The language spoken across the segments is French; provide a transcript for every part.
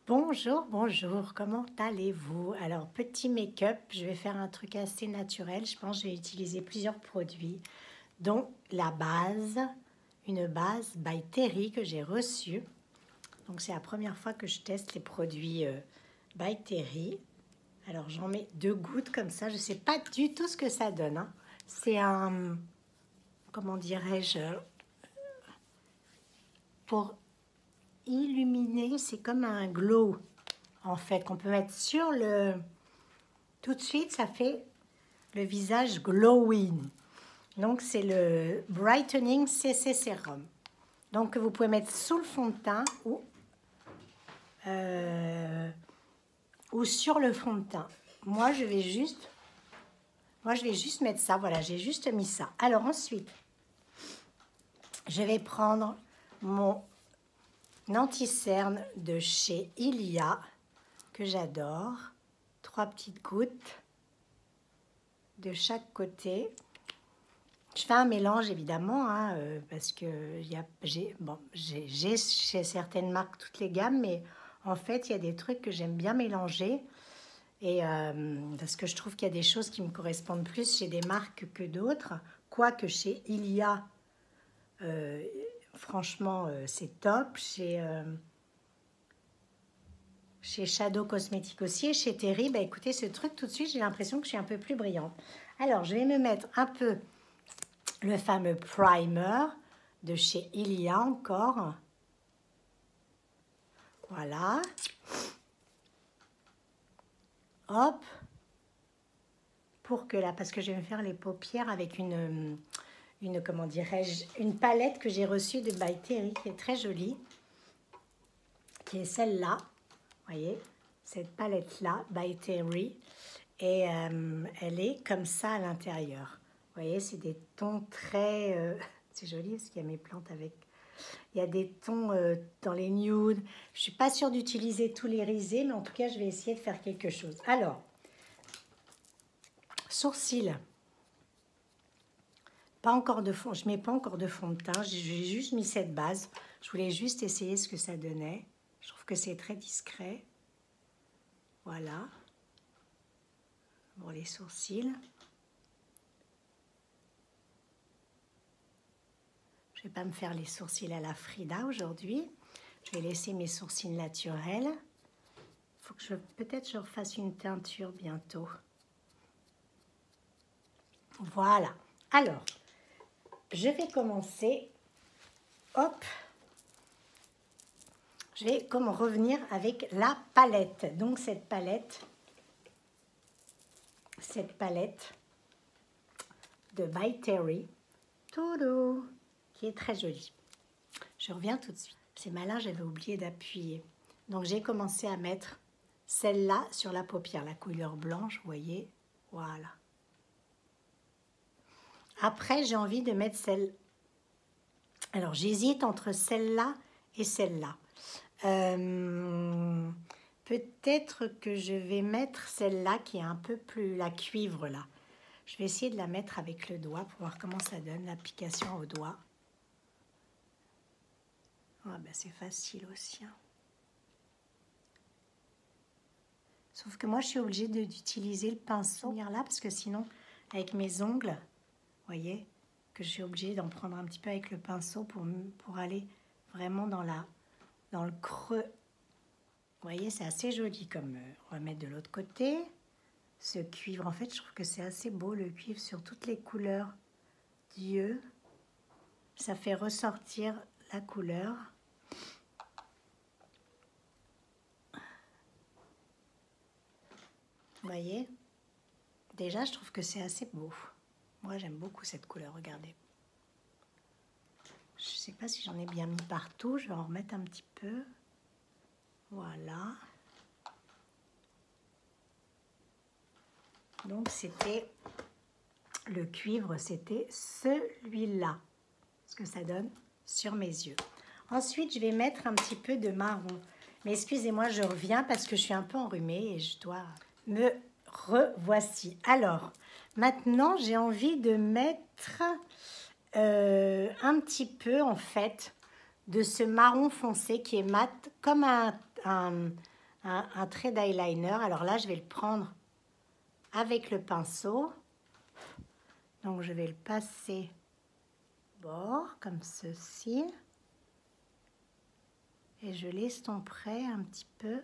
Bonjour, bonjour, comment allez-vous? Alors, petit make-up, je vais faire un truc assez naturel. Je pense que je vais utiliser plusieurs produits, dont la base, une base by Terry que j'ai reçue. Donc, c'est la première fois que je teste les produits by Terry. Alors, j'en mets 2 gouttes comme ça. Je ne sais pas du tout ce que ça donne, hein. C'est un, comment dirais-je, pour illuminer, c'est comme un glow, en fait, qu'on peut mettre sur le... Tout de suite, ça fait le visage glowing. Donc, c'est le Brightening CC Serum. Donc, vous pouvez mettre sous le fond de teint ou sur le fond de teint. Moi, je vais juste mettre ça. Voilà, j'ai juste mis ça. Alors, ensuite, je vais prendre mon anti-cerne de chez Ilia, que j'adore. 3 petites gouttes de chaque côté. Je fais un mélange évidemment, hein, parce que j'ai chez certaines marques toutes les gammes, mais en fait il y a des trucs que j'aime bien mélanger, et parce que je trouve qu'il y a des choses qui me correspondent plus chez des marques que d'autres, quoique chez Ilia, franchement c'est top, chez Shadow Cosmetics aussi, et chez Terry, bah écoutez, ce truc tout de suite j'ai l'impression que je suis un peu plus brillante. Alors je vais me mettre un peu le fameux primer de chez Ilia encore. Voilà. Hop. Pour que là, parce que je vais me faire les paupières avec une comment dirais-je, une palette que j'ai reçue de By Terry, qui est très jolie, qui est celle-là. Vous voyez, cette palette-là, By Terry. Et elle est comme ça à l'intérieur. Vous voyez, c'est des tons très... c'est joli parce qu'il y a mes plantes avec... Il y a des tons dans les nudes. Je ne suis pas sûre d'utiliser tous les risés, mais en tout cas, je vais essayer de faire quelque chose. Alors, sourcils. Pas encore de fond. Je ne mets pas encore de fond de teint. J'ai juste mis cette base. Je voulais juste essayer ce que ça donnait. Je trouve que c'est très discret. Voilà. Pour les sourcils. Je ne vais pas me faire les sourcils à la Frida aujourd'hui. Je vais laisser mes sourcils naturels. Il faut que peut-être je refasse une teinture bientôt. Voilà. Alors, je vais commencer. Hop. Je vais comme revenir avec la palette. Donc cette palette de By Terry, Todo, qui est très jolie. Je reviens tout de suite. C'est malin, j'avais oublié d'appuyer. Donc j'ai commencé à mettre celle-là sur la paupière, la couleur blanche, vous voyez. Voilà. Après, j'ai envie de mettre celle... Alors, j'hésite entre celle-là et celle-là. Peut-être que je vais mettre celle-là qui est un peu plus... La cuivre, là. Je vais essayer de la mettre avec le doigt pour voir comment ça donne, l'application au doigt. Ah ben, c'est facile aussi, hein. Sauf que moi, je suis obligée d'utiliser le pinceau là, parce que sinon, avec mes ongles, vous voyez, que je suis obligée d'en prendre un petit peu avec le pinceau pour aller vraiment dans le creux. Vous voyez, c'est assez joli comme... on va mettre de l'autre côté. Ce cuivre, en fait, je trouve que c'est assez beau, le cuivre, sur toutes les couleurs d'yeux. Ça fait ressortir la couleur. Vous voyez? Déjà, je trouve que c'est assez beau. Moi, j'aime beaucoup cette couleur, regardez. Je ne sais pas si j'en ai bien mis partout. Je vais en remettre un petit peu. Voilà. Donc, c'était le cuivre, c'était celui-là. Ce que ça donne sur mes yeux. Ensuite, je vais mettre un petit peu de marron. Mais excusez-moi, je reviens parce que je suis un peu enrhumée et je dois me revoici. Alors, maintenant, j'ai envie de mettre un petit peu, en fait, de ce marron foncé qui est mat, comme un un trait d'eyeliner. Alors là, je vais le prendre avec le pinceau. Donc, je vais le passer au bord, comme ceci. Et je l'estomperai un petit peu.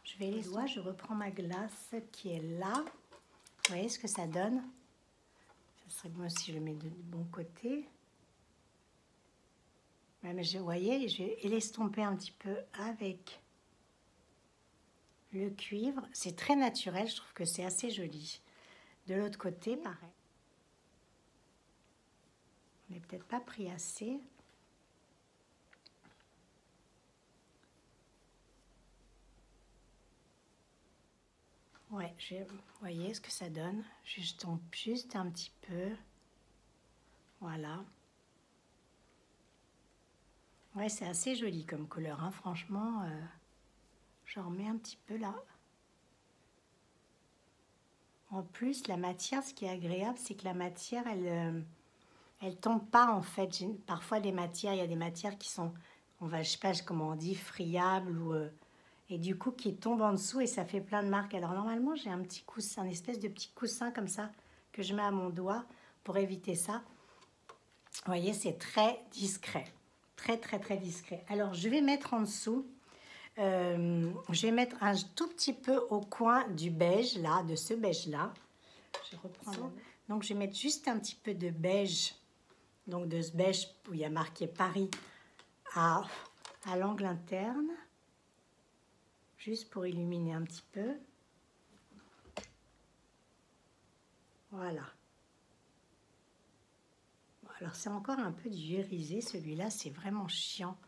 Je vais les doigts, je reprends ma glace qui est là. Vous voyez ce que ça donne? Ça serait bien si je le mets du bon côté. Mais vous voyez, je vais l'estomper un petit peu avec le cuivre. C'est très naturel, je trouve que c'est assez joli. De l'autre côté, pareil. On n'est peut-être pas pris assez. Ouais, vous voyez ce que ça donne? Je tombe juste un petit peu. Voilà. Ouais, c'est assez joli comme couleur, hein. Franchement, j'en remets un petit peu là. En plus, la matière, ce qui est agréable, c'est que la matière, elle tombe pas en fait. Parfois, les matières, il y a des matières qui sont, je sais pas comment on dit, friables ou et du coup qui tombent en dessous et ça fait plein de marques. Alors normalement, j'ai un petit coussin, un espèce de petit coussin comme ça que je mets à mon doigt pour éviter ça. Vous voyez, c'est très discret, très très très discret. Alors, je vais mettre en dessous. Je vais mettre un tout petit peu au coin du beige là, de ce beige là. Je reprends ça. Donc je vais mettre juste un petit peu de beige, donc de ce beige où il y a marqué Paris à l'angle interne, juste pour illuminer un petit peu. Voilà. Alors c'est encore un peu du irisé, celui-là c'est vraiment chiant.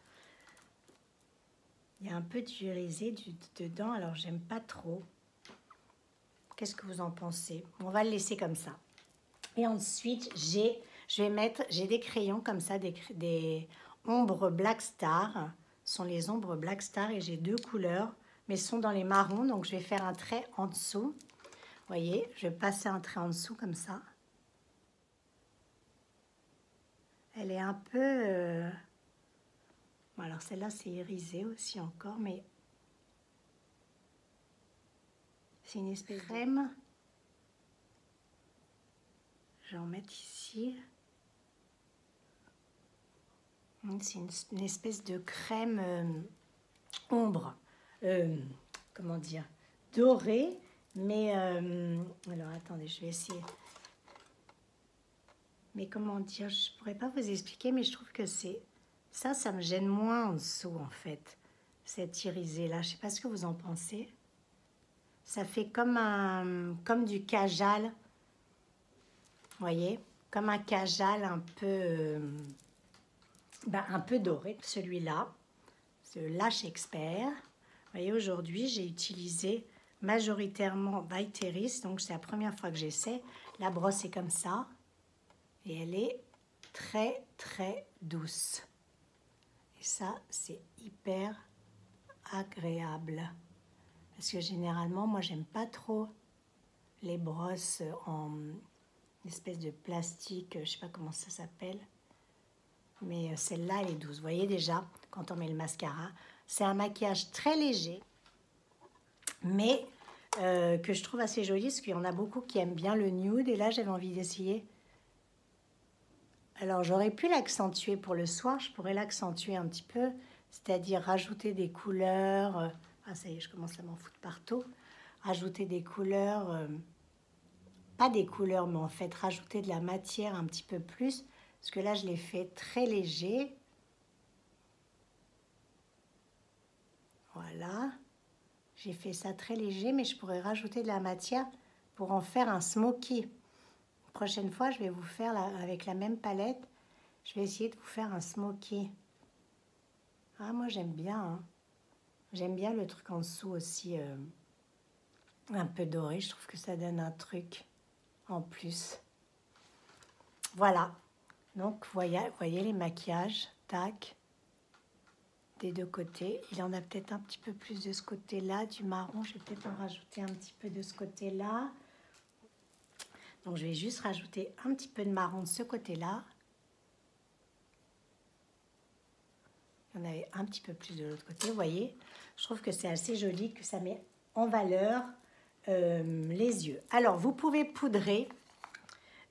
Il y a un peu d'irisé dedans, alors j'aime pas trop. Qu'est-ce que vous en pensez? On va le laisser comme ça. Et ensuite, j'ai des crayons comme ça, des ombres Black Star. Ce sont les ombres Black Star et j'ai deux couleurs, mais sont dans les marrons. Donc, je vais faire un trait en dessous. Vous voyez, je vais passer un trait en dessous comme ça. Elle est un peu... Bon, alors, celle-là, c'est irisé aussi encore, mais... C'est une espèce de crème. Je vais en mettre ici. C'est une espèce de crème ombre. Comment dire? Dorée. Mais, alors attendez, je vais essayer. Mais comment dire? Je pourrais pas vous expliquer, mais je trouve que c'est... Ça me gêne moins en dessous, en fait. Cette irisée-là. Je sais pas ce que vous en pensez. Ça fait comme du kajal. Vous voyez? Comme un kajal un peu doré. Celui-là, c'est le Lash Expert. Vous voyez, aujourd'hui, j'ai utilisé majoritairement by Terry's. Donc, c'est la première fois que j'essaie. La brosse est comme ça. Et elle est très, très douce. Et ça, c'est hyper agréable. Parce que généralement, moi, j'aime pas trop les brosses en espèce de plastique. Je sais pas comment ça s'appelle. Mais celle-là, elle est douce. Vous voyez déjà, quand on met le mascara, c'est un maquillage très léger. Mais que je trouve assez joli. Parce qu'il y en a beaucoup qui aiment bien le nude. Et là, j'avais envie d'essayer. Alors, j'aurais pu l'accentuer pour le soir. Je pourrais l'accentuer un petit peu. C'est-à-dire rajouter des couleurs. Ah, ça y est, je commence à m'en foutre partout. Rajouter des couleurs. Pas des couleurs, mais en fait, rajouter de la matière un petit peu plus. Parce que là, je l'ai fait très léger. Voilà. J'ai fait ça très léger, mais je pourrais rajouter de la matière pour en faire un smoky. Prochaine fois, je vais vous faire avec la même palette. Je vais essayer de vous faire un smoky. Ah, moi, j'aime bien. Hein. J'aime bien le truc en dessous aussi, un peu doré. Je trouve que ça donne un truc en plus. Voilà. Donc, voyez les maquillages. Tac. Des deux côtés. Il en a peut-être un petit peu plus de ce côté-là, du marron. Je vais peut-être en rajouter un petit peu de ce côté-là. Donc, je vais juste rajouter un petit peu de marron de ce côté-là. Il y en avait un petit peu plus de l'autre côté, vous voyez. Je trouve que c'est assez joli, que ça met en valeur les yeux. Alors, vous pouvez poudrer.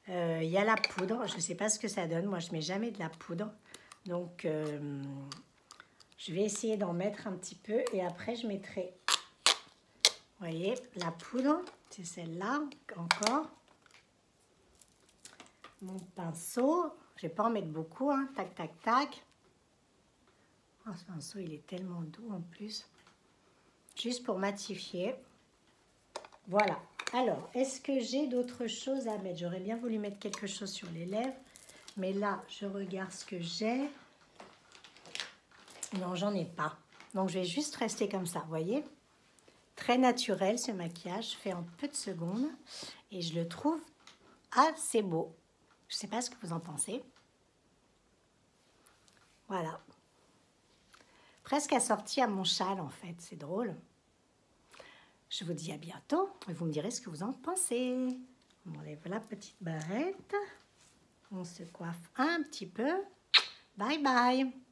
Il y a la poudre. Je ne sais pas ce que ça donne. Moi, je ne mets jamais de la poudre. Donc, je vais essayer d'en mettre un petit peu. Et après, je mettrai, vous voyez, la poudre. C'est celle-là encore. Mon pinceau. Je ne vais pas en mettre beaucoup. Hein. Tac, tac, tac. Oh, ce pinceau, il est tellement doux en plus. Juste pour matifier. Voilà. Alors, est-ce que j'ai d'autres choses à mettre? J'aurais bien voulu mettre quelque chose sur les lèvres. Mais là, je regarde ce que j'ai. Non, j'en ai pas. Donc, je vais juste rester comme ça, vous voyez? Très naturel, ce maquillage, fait en peu de secondes. Et je le trouve assez beau. Je ne sais pas ce que vous en pensez. Voilà. Presque assorti à mon châle, en fait. C'est drôle. Je vous dis à bientôt. Et vous me direz ce que vous en pensez. On enlève la petite barrette. On se coiffe un petit peu. Bye bye.